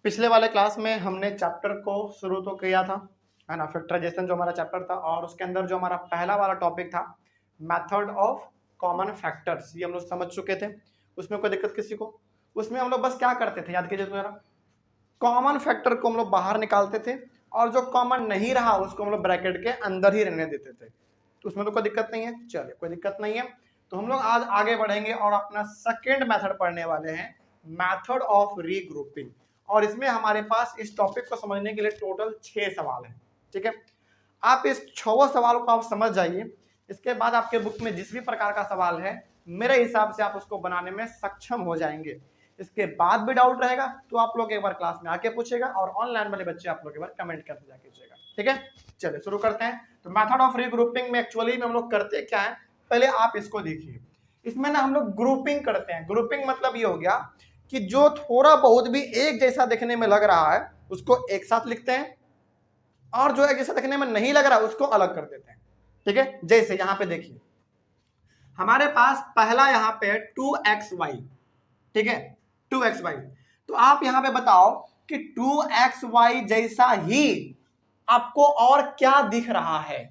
पिछले वाले क्लास में हमने चैप्टर को शुरू तो किया था, है ना, फैक्टराइजेशन जो हमारा चैप्टर था, और उसके अंदर जो हमारा पहला वाला टॉपिक था मेथड ऑफ कॉमन फैक्टर्स, ये हम लोग समझ चुके थे। उसमें कोई दिक्कत किसी को? उसमें हम लोग बस क्या करते थे, याद कीजिए तो जरा, कॉमन फैक्टर को हम लोग बाहर निकालते थे और जो कॉमन नहीं रहा उसको हम लोग ब्रैकेट के अंदर ही रहने देते थे। तो उसमें तो कोई दिक्कत नहीं है, चलिए कोई दिक्कत नहीं है। तो हम लोग आज आगे बढ़ेंगे और अपना सेकेंड मेथड पढ़ने वाले हैं, मेथड ऑफ रीग्रुपिंग। और इसमें हमारे पास इस टॉपिक को समझने के लिए टोटल 6 सवाल हैं, ठीक है। आप इस 6 सवाल को आप समझ जाइए, इसके बाद आपके बुक में जिस भी प्रकार का सवाल है मेरे हिसाब से आप उसको बनाने में सक्षम हो जाएंगे। इसके बाद भी डाउट रहेगा तो आप लोग एक बार क्लास में आके पूछेगा, और ऑनलाइन वाले बच्चे आप लोग एक बार कमेंट करके जाके पूछेगा, ठीक है। चलिए शुरू करते हैं। तो मेथड ऑफ रीग्रुपिंग में एक्चुअली में हम लोग करते क्या है, पहले आप इसको देखिए। इसमें ना हम लोग ग्रुपिंग करते हैं। ग्रुपिंग मतलब ये हो गया कि जो थोड़ा बहुत भी एक जैसा दिखने में लग रहा है उसको एक साथ लिखते हैं, और जो एक जैसा दिखने में नहीं लग रहा उसको अलग कर देते हैं, ठीक है। जैसे यहां पे देखिए हमारे पास पहला यहां पे 2xy, ठीक है, 2xy। तो आप यहां पे बताओ कि 2xy जैसा ही आपको और क्या दिख रहा है?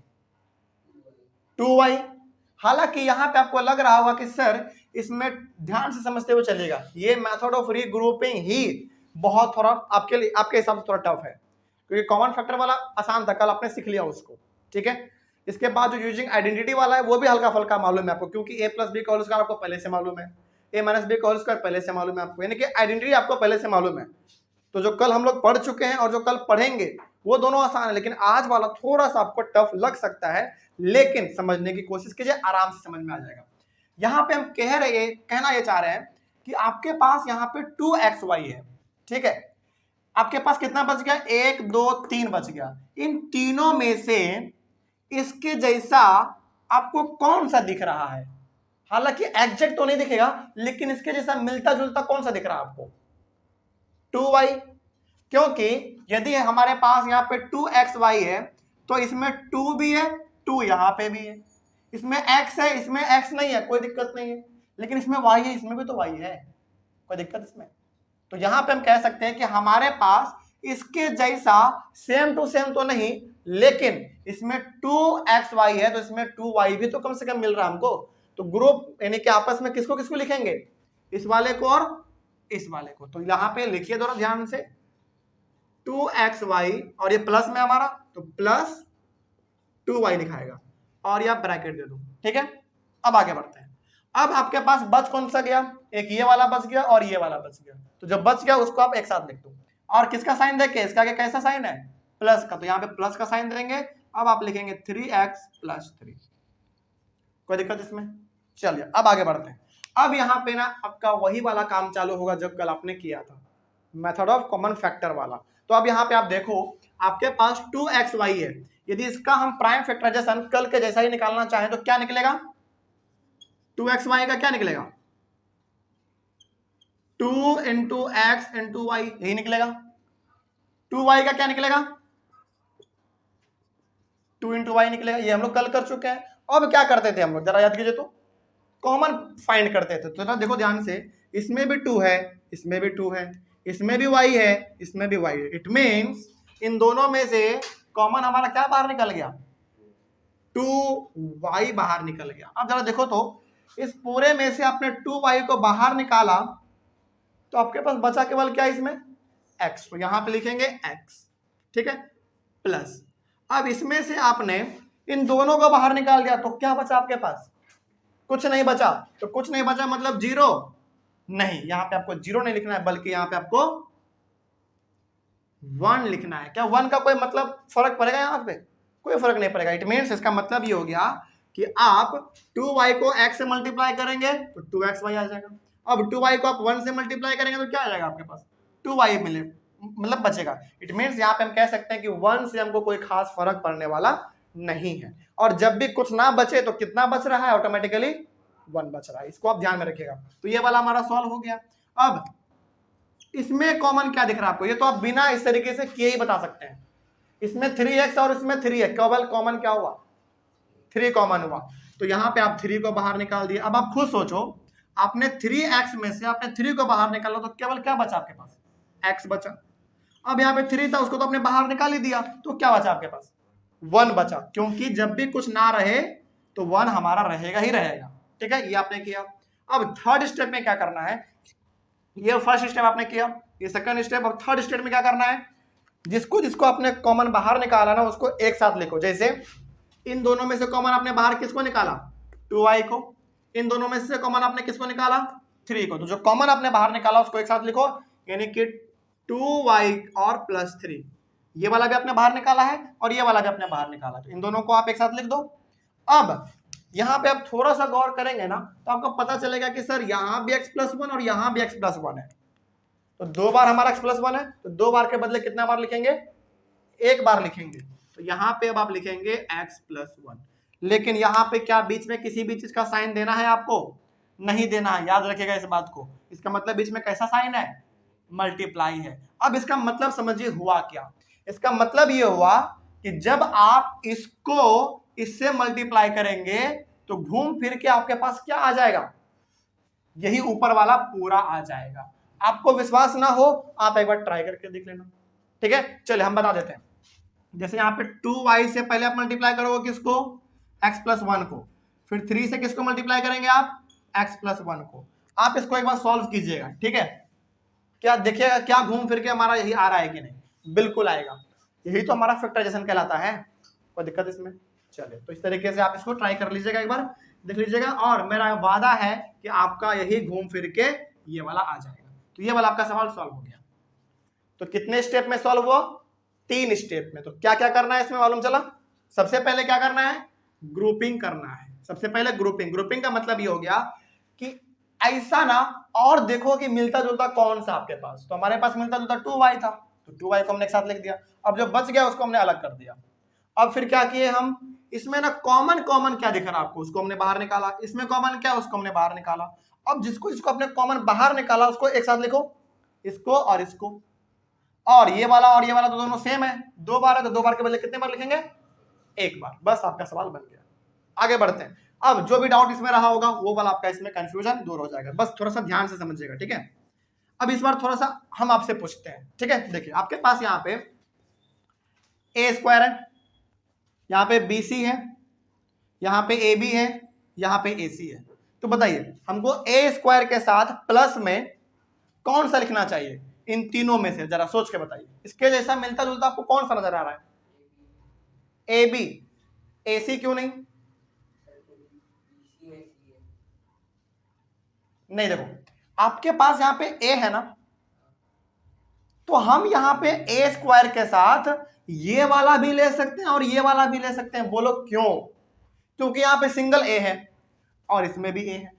2y। हालांकि यहां पे आपको लग रहा होगा कि सर इसमें ध्यान से समझते हुए चलेगा, ये मेथड ऑफ रीग्रुपिंग ही बहुत थोड़ा आपके लिए, आपके हिसाब से थोड़ा टफ है, क्योंकि कॉमन फैक्टर वाला आसान था, कल आपने सीख लिया उसको, ठीक है। इसके बाद जो यूजिंग आइडेंटिटी वाला है वो भी हल्का फुल्का मालूम है आपको, क्योंकि a प्लस बी का होल स्क्वायर आपको पहले से मालूम है, a माइनस बी का होल स्क्वायर पहले से मालूम है आपको, यानी कि आइडेंटिटी आपको पहले से मालूम है। तो जो कल हम लोग पढ़ चुके हैं और जो कल पढ़ेंगे वो दोनों आसान है, लेकिन आज वाला थोड़ा सा आपको टफ लग सकता है, लेकिन समझने की कोशिश कीजिए, आराम से समझ में आ जाएगा। यहां पे हम कहना ये चाह रहे हैं कि आपके पास यहाँ पे 2xy है, ठीक है। आपके पास कितना बच गया? 1 2 3 बच गया। इन तीनों में से इसके जैसा आपको कौन सा दिख रहा है? हालांकि एग्जैक्ट तो नहीं दिखेगा, लेकिन इसके जैसा मिलता जुलता कौन सा दिख रहा है आपको? 2y। क्योंकि यदि हमारे पास यहाँ पे 2xy है तो इसमें 2 भी है, 2 यहाँ पे भी है, इसमें x है, इसमें x नहीं है, कोई दिक्कत नहीं है, लेकिन इसमें y है, इसमें भी तो y है, कोई दिक्कत इसमें? तो यहां पे हम कह सकते हैं कि हमारे पास इसके जैसा सेम टू सेम तो नहीं, लेकिन इसमें 2xy है तो इसमें 2y भी तो कम से कम मिल रहा है हमको। तो ग्रुप यानी कि आपस में किसको किसको लिखेंगे? इस वाले को और इस वाले को। तो यहां पे लिखिए दोनों ध्यान से, 2xy और ये प्लस में हमारा, तो प्लस 2y लिखाएगा और यह ब्रैकेट दे दो, ठीक है। अब आगे बढ़ते हैं। अब आपके पास बच कौन सा गया? एक ये वाला बच गया और ये वाला बच गया। तो जब बच गया उसको आप एक साथ लिख दो, और किसका साइन देखे? इसका आगे कैसा साइन है? प्लस का, तो यहाँ पे प्लस का साइन देंगे। अब आप लिखेंगे 3x + 3, कोई दिक्कत इसमें? चलिए अब आगे बढ़ते हैं। अब यहाँ पे ना आपका वही वाला काम चालू होगा जो कल आपने किया था, मेथड ऑफ कॉमन फैक्टर वाला। तो अब यहाँ पे आप देखो आपके पास 2xy है, यदि इसका हम प्राइम फैक्टराइजेशन कल के जैसा ही निकालना चाहें तो क्या निकलेगा? 2xy का क्या निकलेगा? 2 × x × y, यही निकलेगा। 2y का क्या निकलेगा? 2 × y निकलेगा। ये हम लोग कल कर चुके हैं। अब क्या करते थे हम लोग, जरा याद कीजिए तो, कॉमन फाइंड करते थे। तो ना देखो ध्यान से, इसमें भी 2 है, इसमें भी 2 है, इसमें भी y है, इसमें भी y है। इट मीन्स इन दोनों में से कॉमन हमारा क्या बाहर निकल गया? 2y बाहर निकल गया। अब जरा देखो तो, इस पूरे में से आपने 2y को बाहर निकाला तो आपके पास बचा केवल क्या इसमें? x। तो यहां पे लिखेंगे x, ठीक है, प्लस। अब इसमें से आपने इन दोनों को बाहर निकाल दिया तो क्या बचा आपके पास? कुछ नहीं बचा। तो कुछ नहीं बचा मतलब 0 नहीं, यहां पे आपको 0 नहीं लिखना है, बल्कि यहां पे आपको 1 लिखना है। क्या 1 का कोई मतलब फर्क पड़ेगा? यहां पे कोई फर्क नहीं पड़ेगा। इट मीन्स इसका मतलब ये हो गया कि आप 2y को x से मल्टीप्लाई करेंगे तो 2xy आ जाएगा। अब 2y को आप 1 से मल्टीप्लाई करेंगे तो क्या आ जाएगा आपके पास? 2y मिले, मतलब बचेगा। इट मीन्स यहाँ पे हम कह सकते हैं कि 1 से हमको कोई खास फर्क पड़ने वाला नहीं है। और जब भी कुछ ना बचे तो कितना बच रहा है? ऑटोमेटिकली 1 बच रहा है। इसको आप ध्यान में रखिएगा। तो ये वाला हमारा सॉल्व हो गया। अब इसमें कॉमन क्या दिख रहा है आपको? ये तो आप बिना इस तरीके से किए ही बता सकते हैं। इसमें 3x और इसमें 3 है, केवल कॉमन क्या हुआ? 3 कॉमन हुआ। तो यहाँ पे आप 3 को बाहर निकाल दिए। अब आप खुद सोचो, आपने 3x में से आपने 3 को बाहर निकाला तो केवल क्या बचा आपके पास? x बचा। अब यहाँ पे 3 था, उसको तो आपने बाहर निकाल ही दिया, तो क्या बचा आपके पास? 1 बचा, क्योंकि जब भी कुछ ना रहे तो 1 हमारा रहेगा ही रहेगा। ठीक है, ये आपने किया। अब थर्ड स्टेप में क्या करना है, ये फर्स्ट स्टेप आपने किया, ये सेकंड स्टेप। अब थर्ड स्टेप में क्या करना है, जिसको जिसको आपने कॉमन बाहर निकाला ना उसको एक साथ लिखो। जैसे इन दोनों में से कॉमन आपने बाहर किसको निकाला? 2y को। इन दोनों में से कॉमन आपने किसको निकाला? 3 को। तो जो कॉमन आपने बाहर निकाला उसको एक साथ लिखो, यानी कि 2y और प्लस 3। ये वाला भी आपने बाहर निकाला है और ये वाला भी आपने बाहर निकाला, तो इन दोनों को आप एक साथ लिख दो। अब यहां पे आप थोड़ा सा गौर करेंगे ना तो आपको पता चलेगा कि सर यहां भी x+1 और यहां भी x+1 है, तो 2 बार हमारा x+1 है, तो 2 बार के बदले कितना बार लिखेंगे? 1 बार लिखेंगे। तो यहां पे अब आप लिखेंगे x+1। लेकिन यहां पे क्या बीच में किसी भी चीज का साइन देना है आपको? नहीं देना है, याद रखिएगा इस बात को। इसका मतलब बीच में कैसा साइन है? मल्टीप्लाई है। अब इसका मतलब समझिए हुआ क्या। इसका मतलब ये हुआ कि जब आप इसको इससे मल्टीप्लाई करेंगे तो घूम फिर के आपके पास क्या आ जाएगा? यही ऊपर वाला पूरा आ जाएगा। आपको विश्वास ना हो आप एक बार ट्राई करके देख लेना। ठीक है, चलिए हम बता देते हैं। जैसे यहाँ पे 2y से पहले आप मल्टीप्लाई करोगे किसको? x+1 को। फिर 3 से किसको मल्टीप्लाई करेंगे आप? x+1 को। आप इसको एक बार सॉल्व कीजिएगा। ठीक है, क्या देखिएगा क्या घूम फिर के हमारा यही आ रहा है कि नहीं? बिल्कुल आएगा। यही तो हमारा फैक्टराइजेशन कहलाता है। कोई दिक्कत इसमें? चलिए, तो इस तरीके से आप इसको ट्राई कर लीजिएगा, एक बार देख लीजिएगा, और मेरा वादा है कि आपका यही घूम फिर के ये वाला आ जाएगा। तो ये वाला आपका सवाल सॉल्व हो गया। तो कितने स्टेप में सॉल्व हुआ? 3 स्टेप में। तो क्या क्या करना है इसमें मालूम चला? सबसे पहले क्या करना है? ग्रुपिंग करना है। सबसे पहले ग्रुपिंग। ग्रुपिंग का मतलब ये हो गया कि ऐसा ना और देखो कि मिलता जुलता कौन सा आपके पास। तो हमारे पास मिलता जुलता 2y था, तो 2y को हमने एक साथ लिख दिया। अब जो बच गया उसको हमने अलग कर दिया। अब फिर क्या किए हम, इसमें ना कॉमन कॉमन क्या दिख रहा आपको उसको हमने बाहर निकाला, इसमें कॉमन क्या उसको हमने बाहर निकाला। अब जिसको जिसको अपने कॉमन बाहर निकाला उसको एक साथ लिखो, इसको और इसको। और ये वाला और ये वाला तो दोनों सेम है, 2 बार है, तो 2 बार के बदले कितने बार लिखेंगे? 1 बार। बस आपका सवाल बन गया। आगे बढ़ते हैं। अब जो भी डाउट इसमें रहा होगा वो वाला आपका इसमें कंफ्यूजन दूर हो जाएगा। बस थोड़ा सा ध्यान से समझिएगा। ठीक है, अब इस बार थोड़ा सा हम आपसे पूछते हैं। ठीक है, देखिए आपके पास यहाँ पे a² है, यहाँ पे BC है, यहाँ पे AB है, यहाँ पे AC है। तो बताइए हमको a² के साथ प्लस में कौन सा लिखना चाहिए इन तीनों में से? जरा सोच के बताइए। इसके जैसा मिलता जुलता आपको कौन सा नजर आ रहा है? AB। AC क्यों नहीं? नहीं, देखो आपके पास यहाँ पे a है ना, तो हम यहाँ पे a² के साथ ये वाला भी ले सकते हैं और ये वाला भी ले सकते हैं। बोलो क्यों? क्योंकि यहाँ पे सिंगल a है और इसमें भी a है,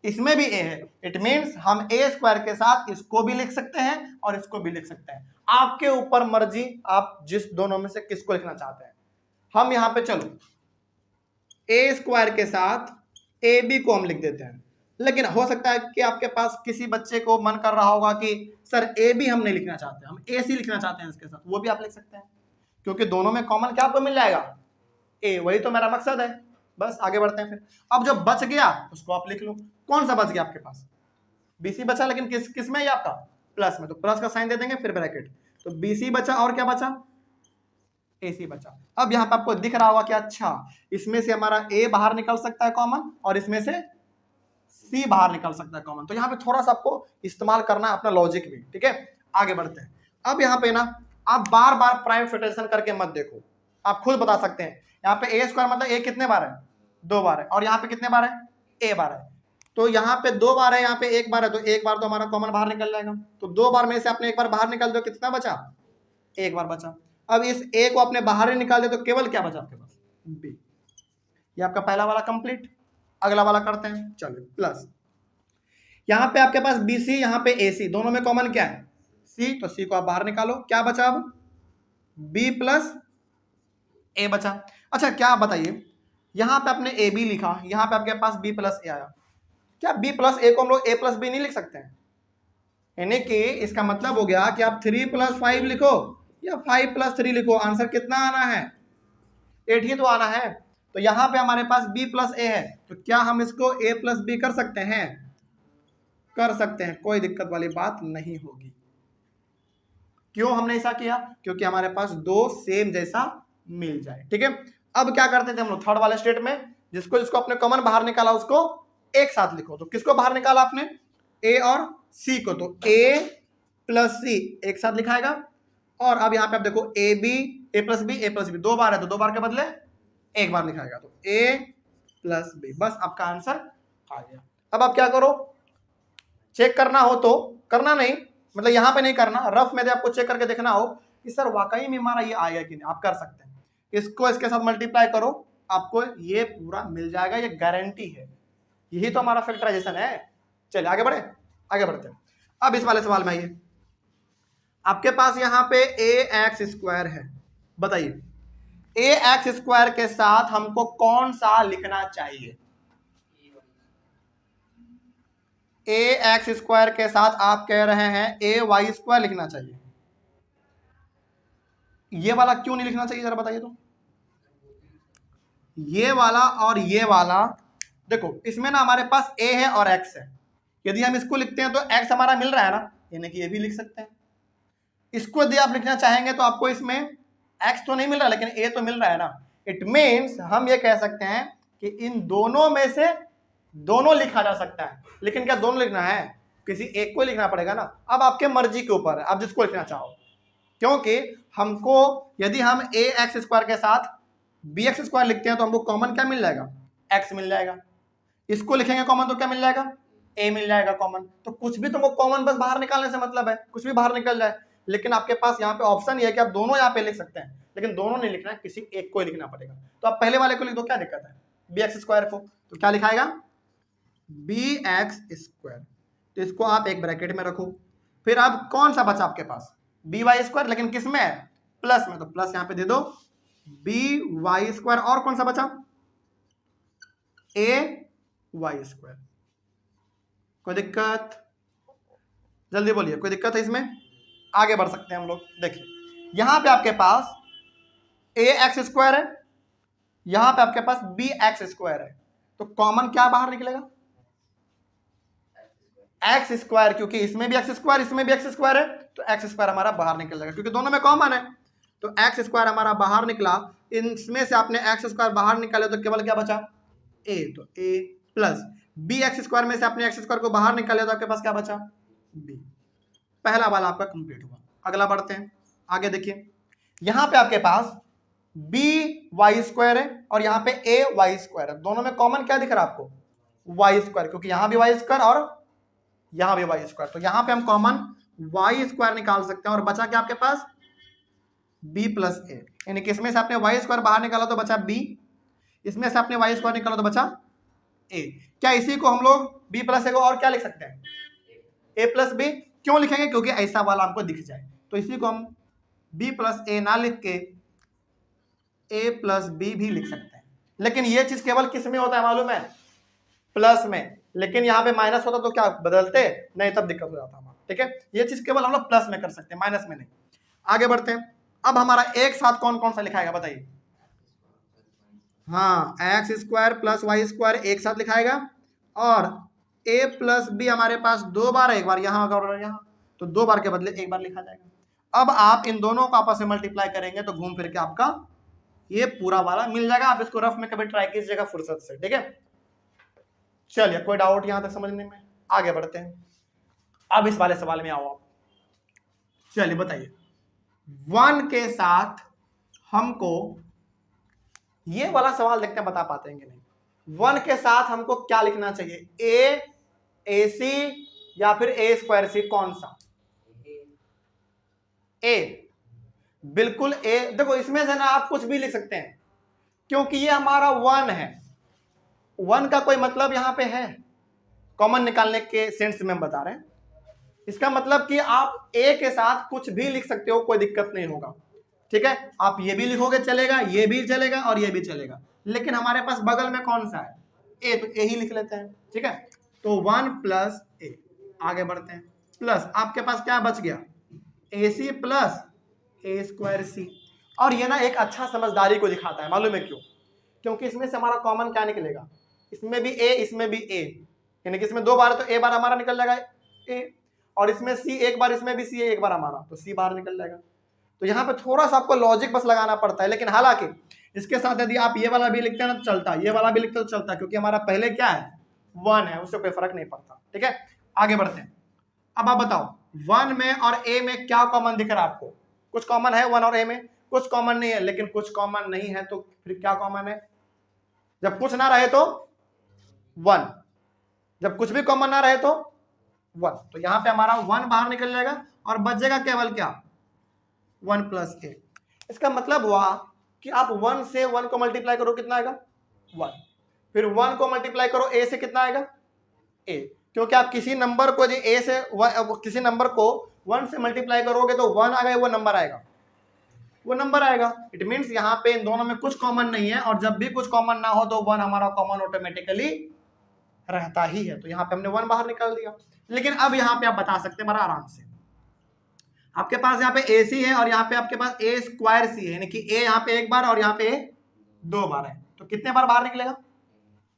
इसमें भी a है। इट मीन्स हम a² के साथ इसको भी लिख सकते हैं और इसको भी लिख सकते हैं। आपके ऊपर मर्जी, आप जिस दोनों में से किसको लिखना चाहते हैं। हम यहाँ पे चलो a² के साथ AB को हम लिख देते हैं। लेकिन हो सकता है कि आपके पास किसी बच्चे को मन कर रहा होगा कि सर AB हम नहीं लिखना चाहते, हम AC लिखना चाहते हैं इसके साथ। वो भी आप लिख सकते हैं, क्योंकि दोनों में कॉमन क्या आपको मिल जाएगा? A। वही तो मेरा मकसद है। बस आगे बढ़ते हैं। फिर अब जो बच गया उसको आप लिख लो। कौन सा बच गया आपके पास? BC बचा, लेकिन किस में? ये आपका प्लस में, तो प्लस का साइन दे देंगे फिर ब्रैकेट। तो BC बचा और क्या बचा? AC बचा। अब यहाँ पे आपको दिख रहा होगा कि अच्छा इसमें से हमारा A बाहर निकल सकता है कॉमन, और इसमें से C बाहर निकल सकता है कॉमन। तो यहाँ पे थोड़ा सा आपको इस्तेमाल करना है अपना लॉजिक भी। ठीक है, आगे बढ़ते हैं। अब यहाँ पे ना आप बार बार प्राइम फैक्टराइजेशन करके मत देखो, आप खुद बता सकते हैं। यहाँ पे a² मतलब a कितने बार है? 2 बार है। और यहाँ पे कितने बार है? a बार है। तो यहाँ पे 2 बार है, यहाँ पे 1 बार है, तो 1 बार तो हमारा कॉमन बाहर निकल जाएगा। तो 2 बार में से आपने 1 बार बाहर निकाल दो, कितना बचा? 1 बार बचा। अब इस a को आपने बाहर ही निकाल दिया तो केवल क्या बचा आपके पास? b। ये आपका पहला वाला कंप्लीट। अगला वाला करते हैं, चलो प्लस। यहाँ पे आपके पास BC, यहाँ पे AC, दोनों में कॉमन क्या है? C। तो C को आप बाहर निकालो, क्या बचा? अब B प्लस A बचा। अच्छा क्या बताइए, यहाँ पे आपने AB लिखा, यहाँ पे आपके पास B प्लस A आया, क्या B प्लस A को हम लोग A प्लस B नहीं लिख सकते हैं? यानी कि इसका मतलब हो गया कि आप 3 + 5 लिखो या 5 + 3 लिखो, आंसर कितना आना है? 8 ही तो आना है। तो यहाँ पे हमारे पास B प्लस A है, तो क्या हम इसको A प्लस B कर सकते हैं? कर सकते हैं, कोई दिक्कत वाली बात नहीं होगी। क्यों हमने ऐसा किया? क्योंकि हमारे पास दो सेम जैसा मिल जाए। ठीक है, अब क्या करते थे हम लोग थर्ड वाले स्टेट में, जिसको जिसको अपने कॉमन बाहर निकाला उसको एक साथ लिखो। तो किसको बाहर निकाला आपने? ए और सी को, तो ए प्लस सी एक साथ लिखाएगा। और अब यहाँ पे आप देखो A B, A plus B दो बार है तो दो बार के बदले एक बार लिखाएगा, तो ए प्लस बी। बस आपका आंसर आ गया। अब आप क्या करो, चेक करना हो तो, करना नहीं मतलब यहाँ पे नहीं करना, रफ में आपको चेक करके देखना हो कि सर वाकई में हमारा ये आएगा कि नहीं, आप कर सकते हैं। इसको इसके साथ मल्टीप्लाई करो, आपको ये पूरा मिल जाएगा, ये गारंटी है। यही तो हमारा फैक्टराइजेशन है। चलिए आगे बढ़े, आगे बढ़ते हैं। अब इस वाले सवाल में आइए, आपके पास यहाँ पे ए एक्स स्क्वायर है, बताइए ए एक्स स्क्वायर के साथ हमको कौन सा लिखना चाहिए? ए एक्स स्क्वायर के साथ आप कह रहे हैं ए वाई स्क्वायर लिखना चाहिए। ये वाला क्यों नहीं लिखना चाहिए जरा बताइए तो। ये वाला और ये वाला, देखो इसमें ना हमारे पास ए है और एक्स है, यदि हम इसको लिखते हैं तो एक्स हमारा मिल रहा है ना, यानी कि ये भी लिख सकते हैं। इसको यदि आप लिखना चाहेंगे तो आपको इसमें एक्स तो नहीं मिल रहा लेकिन ए तो मिल रहा है ना। इट मीन्स हम ये कह सकते हैं कि इन दोनों में से दोनों लिखा जा सकता है, लेकिन क्या दोनों लिखना है? किसी एक को लिखना पड़ेगा ना। अब आपके मर्जी के ऊपर है, आप जिसको लिखना चाहो, क्योंकि हमको यदि हम ए एक्स स्क्वायर के साथ बी एक्स स्क्वायर लिखते हैं तो हमको कॉमन क्या मिल जाएगा? एक्स मिल जाएगा। इसको लिखेंगे कॉमन तो क्या मिल जाएगा? ए मिल जाएगा कॉमन। तो कुछ भी तुमको कॉमन बस बाहर निकालने से मतलब है, कुछ भी बाहर निकल जाए। लेकिन आपके पास यहाँ पे ऑप्शन ये है कि आप दोनों यहाँ पे लिख सकते हैं, लेकिन दोनों नहीं लिखना है, किसी एक को ही लिखना पड़ेगा। तो आप पहले वाले को लिख दो, क्या दिक्कत है? बी एक्स स्क्वायर को, तो क्या लिखाएगा? B x square. तो इसको आप एक ब्रैकेट में रखो। फिर अब कौन सा बचा आपके पास? बी वाई स्क्वायर, लेकिन किस में है? प्लस में, तो प्लस यहाँ पे दे दो बी वाई स्क्वायर। और कौन सा बचा? ए वाई स्क्वायर। कोई दिक्कत? जल्दी बोलिए, कोई दिक्कत है इसमें? आगे बढ़ सकते हैं हम लोग। देखिए यहां पे आपके पास ए एक्स स्क्वायर है, यहां पे आपके पास बी एक्स स्क्वायर है, तो कॉमन क्या बाहर निकलेगा? एक्स स्क्वायर, क्योंकि इसमें भी एक्स स्क्वायर इसमें भी एक्स स्क्वायर है, तो एक्स स्क्वायर हमारा बाहर निकल जाएगा क्योंकि दोनों में कॉमन है। तो एक्स स्क्वायर हमारा बाहर निकला। इसमें से आपने एक्स स्क्वायर बाहर निकाले तो केवल क्या बचा? ए, तो ए प्लस बी एक्स स्क्वायर में से आपने एक्स स्क्वायर को बाहर निकाले तो आपके पास क्या बचा? बी। पहला वाला आपका कंप्लीट हुआ। अगला बढ़ते हैं आगे। देखिए यहां पे आपके पास बी वाई स्क्वायर है और यहाँ पे ए वाई स्क्वायर है, दोनों में कॉमन क्या दिख रहा है आपको? वाई स्क्वायर, क्योंकि यहां भी वाई स्क्वायर और यहां भी वाई स्क्वायर, तो यहां पे हम कॉमन वाई स्क्वायर निकाल सकते हैं। और बचा क्या आपके पास? बी प्लस ए, यानी कि इसमें से आपने वाई स्क्वायर बाहर निकाला तो बचा बी, इसमें से आपने वाई स्क्वायर निकाला तो बचा ए। क्या इसी को हम लोग बी प्लस ए को और क्या लिख सकते हैं? ए प्लस बी। क्यों लिखेंगे? क्योंकि ऐसा वाला हमको दिख जाए। तो इसी को हम बी प्लस ए ना लिख के ए प्लस बी भी लिख सकते हैं। लेकिन ये चीज केवल किस में होता है मालूम है? प्लस में। लेकिन यहाँ पे माइनस होता तो क्या बदलते? नहीं, तब दिक्कत हो जाता हमारा। ठीक है, ये चीज केवल हम लोग प्लस में कर सकते हैं, माइनस में नहीं। आगे बढ़ते हैं। अब हमारा एक साथ कौन कौन सा लिखाएगा बताइए? हाँ, X square plus Y square एक साथ लिखाएगा। और ए प्लस बी हमारे पास दो बार है, एक बार यहाँ और यहाँ, तो दो बार के बदले एक बार लिखा जाएगा। अब आप इन दोनों को आपस में मल्टीप्लाई करेंगे तो घूम फिर के आपका ये पूरा वाला मिल जाएगा। आप इसको रफ में कभी ट्राई कीजिएगा फुर्सत से। ठीक है, चलिए कोई डाउट यहां तक समझने में? आगे बढ़ते हैं। अब इस वाले सवाल में आओ आप। चलिए बताइए, 1 के साथ हमको, ये वाला सवाल देखते हैं बता पाते हैं कि नहीं। 1 के साथ हमको क्या लिखना चाहिए? ए सी या फिर ए स्क्वायर सी? कौन सा? ए, बिल्कुल ए। देखो इसमें से ना आप कुछ भी लिख सकते हैं क्योंकि ये हमारा 1 है। 1 का कोई मतलब यहां पे है? कॉमन निकालने के सेंस में हम बता रहे हैं। इसका मतलब कि आप ए के साथ कुछ भी लिख सकते हो, कोई दिक्कत नहीं होगा। ठीक है, आप ये भी लिखोगे चलेगा, ये भी चलेगा और ये भी चलेगा। लेकिन हमारे पास बगल में कौन सा है? ए, तो ए ही लिख लेते हैं। ठीक है, तो 1 प्लस ए। आगे बढ़ते हैं। प्लस आपके पास क्या बच गया? ए सी प्लस ए स्क्वायर सी। और ये ना एक अच्छा समझदारी को दिखाता है, मालूम है क्यों? क्योंकि इसमें से हमारा कॉमन क्या निकलेगा? इसमें भी ए इसमें भी ए, यानी कि इसमें दो बार तो ए बार हमारा निकल जाएगा ए। और इसमें सी एक बार, इसमें भी सी है एक बार हमारा, तो सी बाहर निकल जाएगा। तो यहाँ पे थोड़ा सा आपको लॉजिक बस लगाना पड़ता है, लेकिन हालांकि इसके साथ यदि आप ये वाला भी लिखते हैं ना तो चलता है, ये वाला भी लिखते तो चलता है, क्योंकि हमारा पहले क्या है 1 है, उससे कोई फर्क नहीं पड़ता। ठीक है, आगे बढ़ते हैं। अब आप बताओ 1 में और ए में क्या कॉमन दिख रहा है आपको? कुछ कॉमन है 1 और ए में? कुछ कॉमन नहीं है, लेकिन कुछ कॉमन नहीं है तो फिर क्या कॉमन है? जब कुछ ना रहे तो 1, जब कुछ भी कॉमन ना रहे तो 1। तो यहां पे हमारा 1 बाहर निकल जाएगा और बचेगा केवल क्या 1 प्लस ए। इसका मतलब हुआ कि आप 1 से 1 को मल्टीप्लाई करो कितना आएगा 1, फिर 1 को मल्टीप्लाई करो ए से कितना आएगा ए, क्योंकि आप किसी नंबर को यदि ए से किसी नंबर को 1 से मल्टीप्लाई करोगे तो 1 आ गया, वो नंबर आएगा, वो नंबर आएगा। इट मींस यहाँ पे इन दोनों में कुछ कॉमन नहीं है, और जब भी कुछ कॉमन ना हो तो 1 हमारा कॉमन ऑटोमेटिकली रहता ही है। तो यहाँ पे हमने 1 बाहर निकाल दिया। लेकिन अब यहाँ पे आप बता सकते हैं बड़ा आराम से, आपके पास यहाँ पे ए सी है और यहाँ पे आपके पास ए स्क्वायर सी है, यानी कि ए यहाँ पे एक बार और यहाँ पे 2 बार है, तो कितने बार बाहर निकलेगा?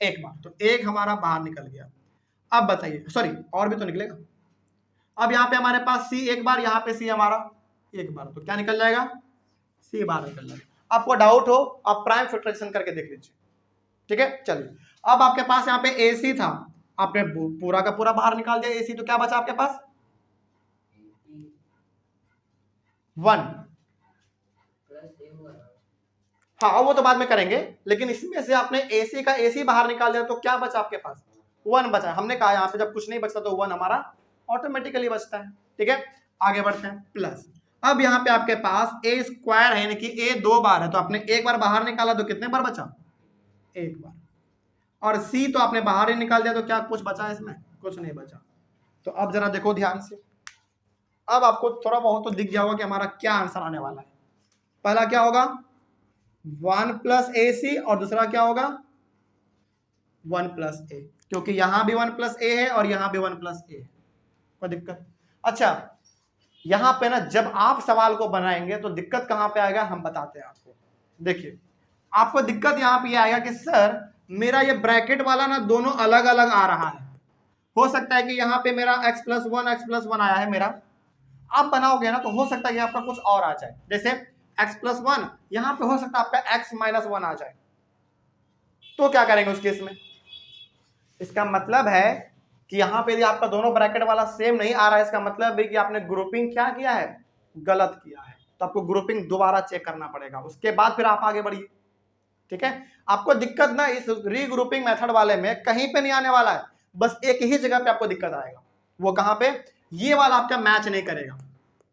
एक बार, तो एक हमारा बाहर निकल गया। अब बताइए, सॉरी और भी तो निकलेगा। अब यहाँ पे हमारे पास सी एक बार, यहाँ पे सी हमारा एक बार, तो क्या निकल जाएगा सी बाहर निकल जाएगा। आपको डाउट हो आप प्राइम फैक्टराइजेशन करके देख लीजिए। ठीक है, चलिए अब आपके पास यहाँ पे ए सी था, आपने पूरा का पूरा बाहर निकाल दिया ए सी, तो क्या बचा आपके पास 1। हाँ वो तो बाद में करेंगे, लेकिन इसमें से आपने एसी का एसी बाहर निकाल दिया तो क्या बचा आपके पास 1 बचा। हमने कहा यहाँ पे जब कुछ नहीं बचता तो 1 हमारा ऑटोमेटिकली बचता है। ठीक है, आगे बढ़ते हैं। प्लस अब यहाँ पे आपके पास ए स्क्वायर है, यानी कि ए 2 बार है, तो आपने एक बार बाहर निकाला तो कितने बार बचा? एक बार। और सी तो आपने बाहर ही निकाल दिया, तो क्या कुछ बचा इसमें? कुछ नहीं बचा। तो अब जरा देखो ध्यान से, अब आपको थोड़ा बहुत तो दिख गया होगा कि हमारा क्या आंसर आने वाला है। पहला क्या होगा 1 प्लस ए सी, और दूसरा क्या होगा 1 प्लस ए, क्योंकि यहां भी 1 प्लस ए है और यहां भी 1 प्लस ए है। कोई दिक्कत? अच्छा, यहां पे ना जब आप सवाल को बनाएंगे तो दिक्कत कहां पे आएगा हम बताते हैं आपको। देखिए आपको दिक्कत यहां पे आएगा कि सर मेरा ये ब्रैकेट वाला ना दोनों अलग अलग आ रहा है। हो सकता है कि यहाँ पे मेरा x प्लस 1 आया है मेरा, आप बनाओगे ना तो हो सकता है कि आपका कुछ और आ जाए, जैसे x प्लस 1 यहाँ पे हो सकता है आपका x माइनस 1 आ जाए, तो क्या करेंगे उस केस में? इसका मतलब है कि यहाँ पे यदि आपका दोनों ब्रैकेट वाला सेम नहीं आ रहा है, इसका मतलब है कि आपने ग्रुपिंग क्या किया है? गलत किया है। तो आपको ग्रुपिंग दोबारा चेक करना पड़ेगा, उसके बाद फिर आप आगे बढ़िए। ठीक है, आपको दिक्कत ना इस रीग्रुपिंग मेथड वाले में कहीं पे नहीं आने वाला है, बस एक ही जगह पे आपको दिक्कत आएगा। वो कहां पे? ये वाला आपका मैच नहीं करेगा,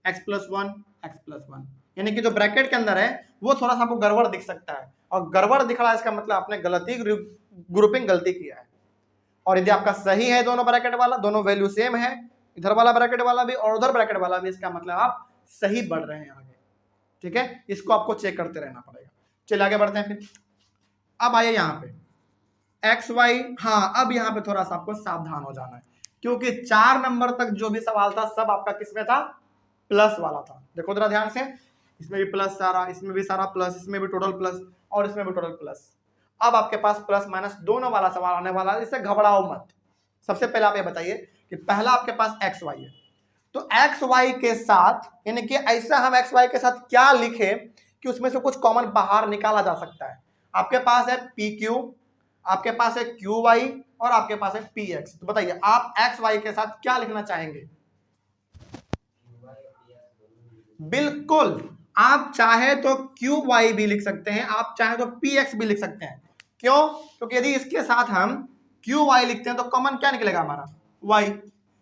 x प्लस 1 यानी कि जो ब्रैकेट के अंदर है वो थोड़ा सा आपको गड़बड़ दिख सकता है, और गड़बड़ दिख रहा है इसका मतलब आपने गलती ग्रुपिंग गलती किया है। और यदि आपका सही है दोनों ब्रैकेट वाला, दोनों वैल्यू सेम है, इधर वाला ब्रैकेट वाला भी और उधर ब्रैकेट वाला भी, इसका मतलब आप सही बढ़ रहे हैं आगे। ठीक है, इसको आपको चेक करते रहना पड़ेगा। चलिए आगे बढ़ते हैं फिर। अब आइए यहाँ पे एक्स वाई, हाँ अब यहाँ पे थोड़ा सा आपको सावधान हो जाना है, क्योंकि 4 नंबर तक जो भी सवाल था सब आपका किसमें था? प्लस वाला था। देखो जरा ध्यान से, इसमें भी प्लस सारा, इसमें भी सारा प्लस, इसमें भी टोटल प्लस और इसमें भी टोटल प्लस। अब आपके पास प्लस माइनस दोनों वाला सवाल आने वाला है, इससे घबराओ मत। सबसे पहले आप ये बताइए कि पहला आपके पास एक्स वाई है, तो एक्स वाई के साथ यानी कि ऐसा हम एक्स वाई के साथ क्या लिखे कि उसमें से कुछ कॉमन बाहर निकाला जा सकता है। आपके पास है पी क्यू, आपके पास है क्यू वाई और आपके पास है पी एक्स। तो बताइए आप एक्स वाई के साथ क्या लिखना चाहेंगे? बिल्कुल, आप चाहे तो क्यू वाई भी लिख सकते हैं, आप चाहे तो पी एक्स भी लिख सकते हैं। क्यों? क्योंकि यदि इसके साथ हम क्यू वाई लिखते हैं तो कॉमन क्या निकलेगा हमारा? वाई।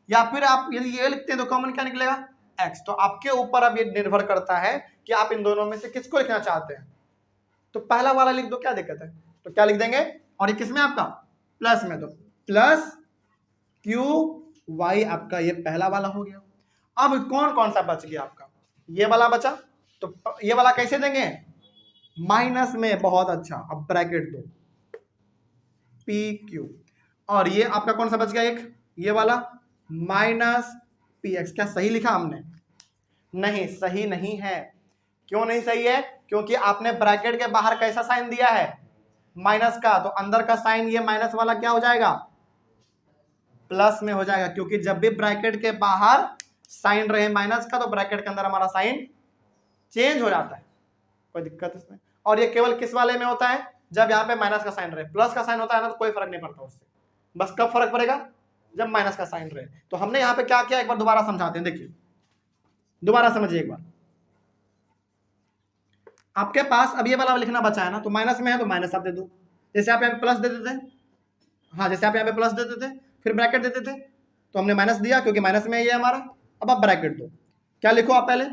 या फिर आप यदि ये लिखते हैं तो कॉमन क्या निकलेगा? एक्स। तो आपके ऊपर अब ये निर्भर करता है कि आप इन दोनों में से किसको लिखना चाहते हैं। तो पहला वाला लिख दो, क्या दिक्कत है? तो क्या लिख देंगे? और ये किसमें आपका? प्लस में, तो प्लस क्यू वाई आपका ये पहला वाला हो गया। अब कौन कौन सा बच गया आपका? ये वाला बचा, तो ये वाला कैसे देंगे? माइनस में। बहुत अच्छा, अब ब्रैकेट दो पी क्यू, और ये आपका कौन सा बच गया? एक ये वाला माइनस पी एक्स। क्या सही लिखा हमने? नहीं, सही नहीं है। क्यों नहीं सही है? क्योंकि आपने ब्रैकेट के बाहर कैसा साइन दिया है? माइनस का, तो अंदर का साइन ये माइनस वाला क्या हो जाएगा? प्लस में हो जाएगा, क्योंकि जब भी ब्रैकेट के बाहर साइन रहे माइनस का तो ब्रैकेट के अंदर हमारा साइन चेंज हो जाता है, कोई दिक्कत इसमें। और ये केवल किस वाले में होता है, जब यहाँ पे माइनस का साइन रहे। प्लस का साइन होता है ना तो कोई फर्क नहीं पड़ता उससे, बस कब फर्क पड़ेगा, जब माइनस का साइन रहे। तो हमने यहाँ पे क्या किया, एक बार दोबारा समझाते हैं, देखिए दोबारा समझिए एक बार। आपके पास अब ये वाला लिखना बचा है ना, तो माइनस में है तो माइनस आप दे दो, जैसे आप यहाँ पे प्लस दे देते, हाँ जैसे आप यहाँ पे प्लस दे देते फिर ब्रैकेट देते थे, तो हमने माइनस दिया क्योंकि माइनस में ये हमारा। अब आप ब्रैकेट दो, क्या लिखो आप पहले,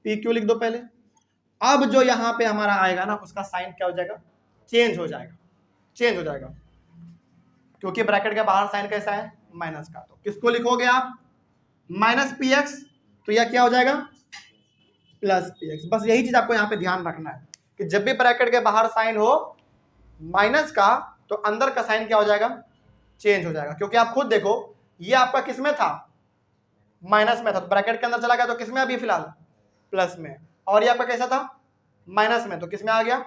पी क्यू लिख दो पहले। अब जो यहाँ पे हमारा आएगा ना उसका साइन क्या हो जाएगा, चेंज हो जाएगा, चेंज हो जाएगा, क्योंकि ब्रैकेट के बाहर साइन कैसा है, माइनस का। तो किसको लिखोगे आप, माइनस पी एक्स, तो यह क्या हो जाएगा, प्लस पी एक्स। बस यही चीज आपको यहाँ पे ध्यान रखना है कि जब भी ब्रैकेट के बाहर साइन हो माइनस का तो अंदर का साइन क्या हो जाएगा, चेंज हो जाएगा। क्योंकि आप खुद देखो ये आपका किस में था, माइनस में था, तो ब्रैकेट के अंदर चला गया तो किस में अभी फिलहाल, प्लस में। और ये आपका कैसा था, माइनस में, तो किस में आ गया,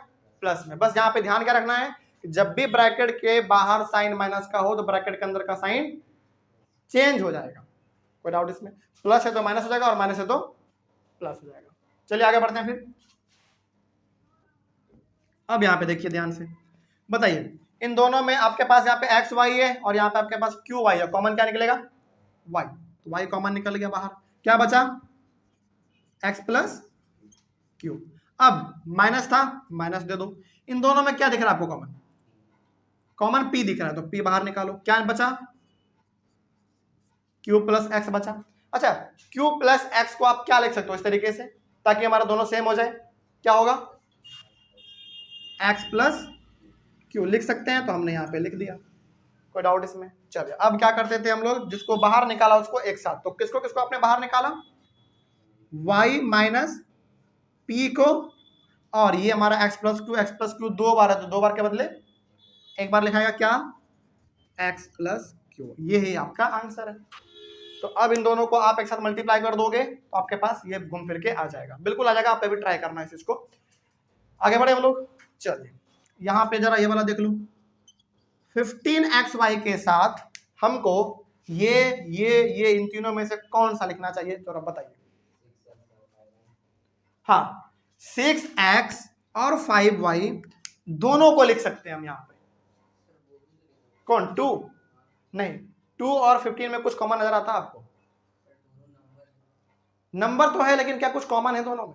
प्लस में। बस यहाँ पे ध्यान क्या रखना है कि जब भी ब्रैकेट के बाहर साइन माइनस का हो तो ब्रैकेट के अंदर का साइन चेंज हो जाएगा, कोई डाउट इसमें। प्लस है तो माइनस हो जाएगा और माइनस है तो प्लस हो जाएगा। चलिए आगे बढ़ते हैं फिर। अब यहाँ पे देखिए ध्यान से बताइए, इन दोनों में आपके पास यहाँ पे एक्स वाई है और यहाँ पे आपके पास क्यू वाई है, कॉमन क्या निकलेगा, वाई, तो वाई कॉमन निकल गया बाहर, क्या बचा, एक्स प्लस क्यू। अब माइनस था, माइनस दे दो। इन दोनों में क्या दिख रहा है आपको, कॉमन, कॉमन पी दिख रहा है, तो पी बाहर निकालो, क्या बचा, क्यू प्लस एक्स बचा। अच्छा, क्यू प्लस एक्स को आप क्या लिख सकते हो इस तरीके से ताकि हमारा दोनों सेम हो जाए, क्या होगा, एक्स प्लस क्यू लिख सकते हैं, तो हमने यहाँ पे लिख दिया, कोई डाउट इसमें। चलिए अब क्या करते थे हम लोग, जिसको बाहर निकाला उसको एक साथ, तो किसको किसको आपने बाहर निकाला, y माइनस पी को, और ये हमारा x प्लस क्यू दो बार है तो दो बार के बदले एक बार लिखाएगा, क्या, x प्लस क्यू, ये ही आपका आंसर है। तो अब इन दोनों को आप एक साथ मल्टीप्लाई कर दोगे तो आपके पास ये घूम फिर के आ जाएगा, बिल्कुल आ जाएगा, आप भी ट्राई करना है इस चीज को। आगे बढ़े हम लोग, चलिए यहाँ पे जरा ये वाला देख लो, 15xy के साथ हमको ये इन तीनों में से कौन सा लिखना चाहिए, तो बताइए। हाँ, 6x और 5y दोनों को लिख सकते हैं हम यहाँ पे, कौन, 2 नहीं, 2 और 15 में कुछ कॉमन नजर आता है आपको, नंबर तो है लेकिन क्या कुछ कॉमन है दोनों में,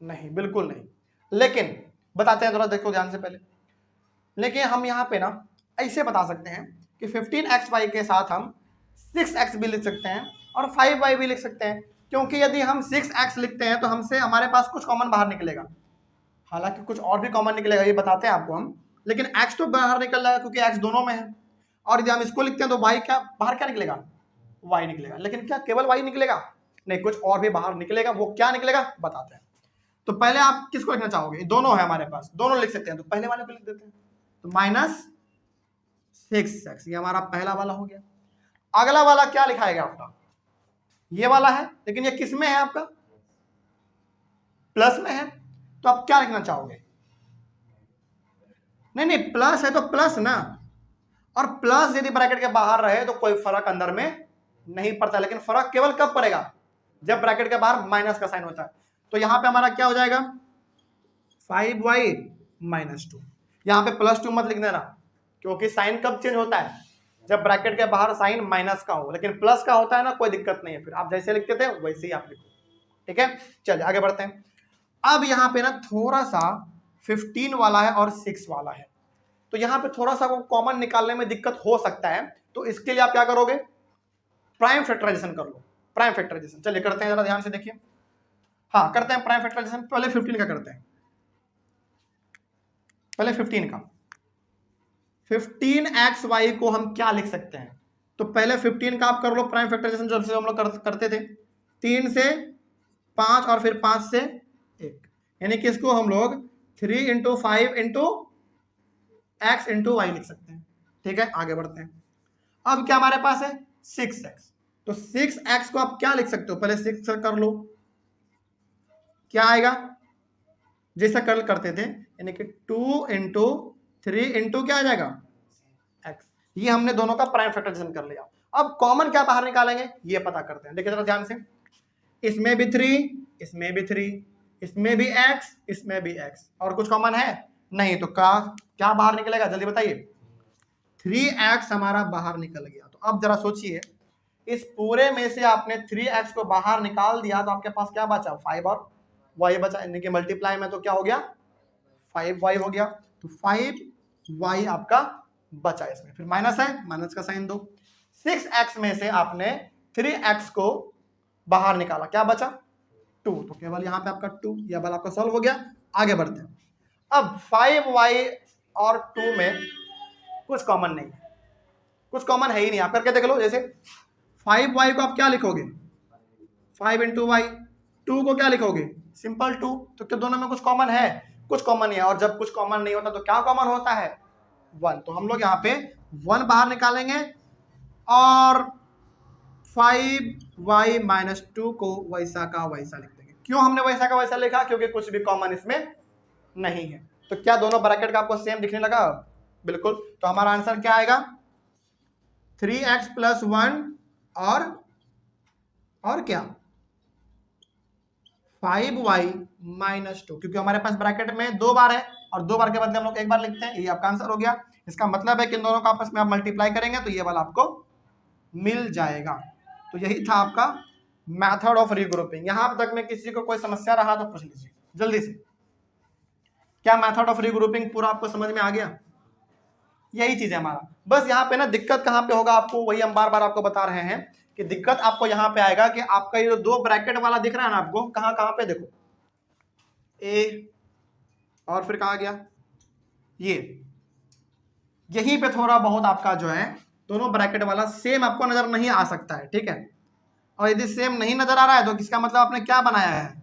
नहीं बिल्कुल नहीं। लेकिन बताते हैं, थोड़ा देखो ध्यान से पहले। लेकिन हम यहाँ पे ना ऐसे बता सकते हैं कि 15xy के साथ हम 6x भी लिख सकते हैं और 5y भी लिख सकते हैं, क्योंकि यदि हम 6x लिखते हैं तो हमसे हमारे पास कुछ कॉमन बाहर निकलेगा, हालांकि कुछ और भी कॉमन निकलेगा, ये बताते हैं आपको हम, लेकिन x तो बाहर निकल रहा है क्योंकि x दोनों में है। और यदि हम इसको लिखते हैं तो y क्या बाहर क्या निकलेगा, y निकलेगा। लेकिन क्या केवल y निकलेगा, नहीं, कुछ और भी बाहर निकलेगा, वो क्या निकलेगा बताते हैं। तो पहले आप किसको लिखना चाहोगे, दोनों है हमारे पास, दोनों लिख सकते हैं, तो पहले वाले को लिख देते हैं, तो माइनस 6x, ये हमारा पहला वाला हो गया। अगला वाला क्या लिखाएगा आपका, ये वाला है, लेकिन ये किस में है आपका, प्लस में है, तो आप क्या लिखना चाहोगे, नहीं प्लस है तो प्लस ना, और प्लस यदि ब्रैकेट के बाहर रहे तो कोई फर्क अंदर में नहीं पड़ता, लेकिन फर्क केवल कब पड़ेगा, जब ब्रैकेट के बाहर माइनस का साइन होता है। तो यहां पे हमारा क्या हो जाएगा, 5y माइनस 2, यहां पे प्लस 2 मत लिख देना, क्योंकि साइन कब चेंज होता है, जब ब्रैकेट के बाहर साइन माइनस का हो, लेकिन प्लस का होता है ना, कोई दिक्कत नहीं है, फिर आप जैसे लिखते थे वैसे ही आप लिखो, ठीक है। चलिए आगे बढ़ते हैं। अब यहाँ पे ना थोड़ा सा 15 वाला है और 6 वाला है, तो यहाँ पे थोड़ा सा कॉमन निकालने में दिक्कत हो सकता है, तो इसके लिए आप क्या करोगे, प्राइम फैक्टराइजेशन कर लो, प्राइम फैक्टराइजेशन। चलिए करते हैं, जरा ध्यान से देखिए, हाँ करते हैं प्राइम फैक्टराइजेशन। पहले 15 का करते हैं, पहले 15 का, 15xy को हम क्या लिख सकते हैं, तो पहले 15 का आप कर लो प्राइम फैक्टराइजेशन, जब से हम लोग करते थे, 3 से 5 और फिर 5 से 1, यानी कि इसको हम लोग 3 into 5 into X into Y लिख सकते हैं, ठीक है। आगे बढ़ते हैं। अब क्या हमारे पास है 6x, तो 6x को आप क्या लिख सकते हो, पहले 6 से कर लो, क्या आएगा, जैसा कल करते थे, यानी कि 2 इंटू 3 इंटू क्या आ जाएगा x, ये हमने दोनों का प्राइम फैक्टराइजेशन कर लिया। अब कॉमन क्या बाहर निकालेंगे ये पता करते हैं। देखिए जरा ध्यान से, इसमें भी 3, इसमें भी 3, इसमें भी x, इसमें भी x, और कुछ कॉमन है नहीं, तो क्या बाहर निकलेगा जल्दी बताइए। 3x हमारा बाहर निकल गया। तो अब जरा सोचिए, इस पूरे में से आपने 3x को बाहर निकाल दिया तो आपके पास क्या बचा, 5 और y बचा, यानी कि मल्टीप्लाई में तो क्या हो गया, 5y हो गया। तो 5y आपका बचा इसमें, फिर माइनस है, माइनस का साइन दो। 6x में से आपने 3x को बाहर निकाला, क्या बचा 2, तो केवल यहाँ पे आपका 2, यह वाला आपका सॉल्व हो गया। आगे बढ़ते हैं। अब 5y और 2 में कुछ कॉमन नहीं है, कुछ कॉमन है ही नहीं। आप करके देख लो, जैसे 5y को आप क्या लिखोगे, 5 इंटू वाई, 2 को क्या लिखोगे, सिंपल 2। तो क्या दोनों में कुछ कॉमन है, कुछ कॉमन नहीं है। और जब कुछ कॉमन नहीं होता तो क्या कॉमन होता है, 1। तो हम लोग यहाँ पे 1 बाहर निकालेंगे और 5y माइनस 2 को वैसा का वैसा लिख देंगे। क्यों हमने वैसा का वैसा लिखा, क्योंकि कुछ भी कॉमन इसमें नहीं है। तो क्या दोनों ब्रैकेट का आपको सेम दिखने लगा, बिल्कुल। तो हमारा आंसर क्या आएगा, 3x प्लस 1 और क्या 5y माइनस 2, क्योंकि हमारे पास ब्रैकेट में 2 बार है और 2 बार के बदले हम लोग 1 बार लिखते हैं। ये आपका आंसर हो गया। इसका मतलब है कि इन दोनों का आपस में आप मल्टीप्लाई करेंगे तो ये वाला आपको मिल जाएगा। तो यही था आपका मेथड ऑफ रीग्रुपिंग। यहां तक में किसी को कोई समस्या रहा तो पूछ लीजिए जल्दी से। क्या मेथड ऑफ रीग्रुपिंग पूरा आपको समझ में आ गया, यही चीज है हमारा। बस यहाँ पे ना दिक्कत कहाँ पे होगा आपको, वही हम बार बार आपको बता रहे हैं कि दिक्कत आपको यहाँ पे आएगा कि आपका ये जो 2 ब्रैकेट वाला दिख रहा है ना आपको, कहाँ कहाँ पे देखो, ए और फिर कहाँ गया, ये यहीं पे थोड़ा बहुत आपका जो है दोनों ब्रैकेट वाला सेम आपको नजर नहीं आ सकता है, ठीक है। और यदि सेम नहीं नजर आ रहा है तो इसका मतलब आपने क्या बनाया है,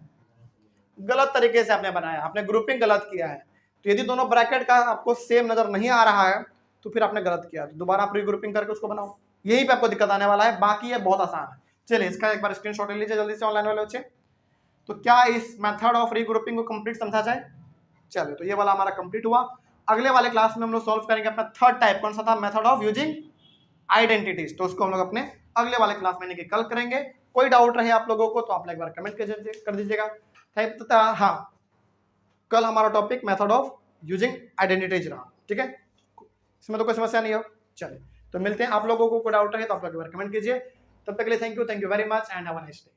गलत तरीके से आपने बनाया, आपने ग्रुपिंग गलत किया है। तो यदि दोनों ब्रैकेट का आपको सेम नजर नहीं आ रहा है तो फिर आपने गलत किया, तो दोबारा आप रीग्रुपिंग करके उसको बनाओ, यहीं पे आपको दिक्कत आने वाला है। बाकी ये बहुत आसान है। चलिए इसका एक बार स्क्रीनशॉट ले लीजिए जल्दी से ऑनलाइन वाले बच्चे। तो क्या इस मेथड ऑफ रीग्रुपिंग को कंप्लीट समझा जाए। चलिए तो ये वाला हमारा कंप्लीट हुआ। अगले वाले क्लास में हम लोग सॉल्व करेंगे अपना थर्ड टाइप, कौन सा था, मेथड ऑफ यूजिंग आइडेंटिटीज। तो उसको हम लोग अपने अगले वाले क्लास में कल करेंगे। कोई डाउट रहे आप लोगों को तो आप एक बार कमेंट कर दीजिएगा। हाँ, कल हमारा topic method of using identities रहा, ठीक है, इसमें तो कोई समस्या नहीं हो। चलिए तो मिलते हैं। आप लोगों को कोई डाउट रहे तो आप लोग एक बार कमेंट कीजिए। तब तक के लिए thank you very much and have a nice day.